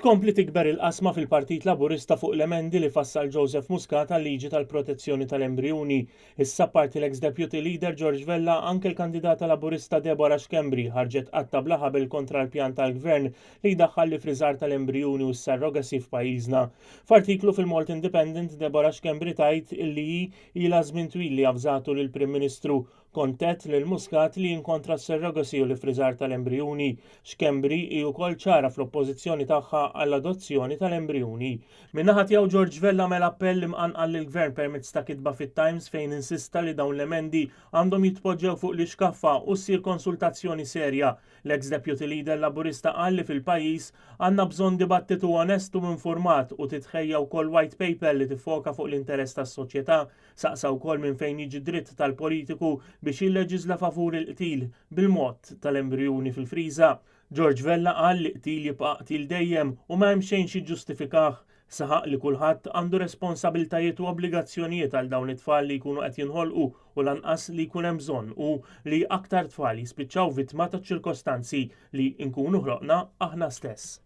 Tkompli tikber il-qasma fil-Partit Laburista fuq l-emendi li fassal Joseph Muscat għal-liġi tal-protezzjoni tal-embrjuni. Issa parti l-ex-deputy leader George Vella anke l-kandidata Laburista Deborah Xkembri ħarġet qatta bla ħabel kontra l-pjan tal-gvern li jdaħħal li friżar tal-embrjuni u s-surrogacy f'pajjiżna. F'artiklu fil-Malt Independent Deborah Xkembri tajt illi ilha żmien twil li avżatu lill-Prim Ministru kontet lil Muscat li jinkontra s-surrogacy u l-friżar tal-embrjuni. Xkembri hi wkoll ċara fl-oppożizzjoni tagħha għall-adozzjoni tal-embrjuni. Min-naħa tiegħu George Vella mela appell imqanqal lill-Gvern permezz ta' kitba fit-Times fejn insista li dawn l-emendi għandhom jitpoġġew fuq l-ixkaffa u ssir konsultazzjoni serja. L-ex-deputy leader Laburista qal li fil-pajjiż għandna bżonn dibattitu onest u informat u titħejja wkoll white paper li tiffoka fuq l-interess tas-soċjetà, saqsa wkoll minn fejn jiġi dritt tal-politiku biex jilleġisla favur il-qtil bil-mod tal-embrjuni fil-friża. George Vella qal li qtil jibqa' qtil dejjem u ma hemm xejn xi ġustifikah. Saħaq li kulħadd għandu responsabiltajiet u obbligazzjonijiet għal dawn it-tfal li jkunu qed jinħolqu u lanqas li jkun hemm bżonn u li aktar tfal jispiċċaw vittma ta' ċirkostanzi li nkunu ħloqna aħna stess.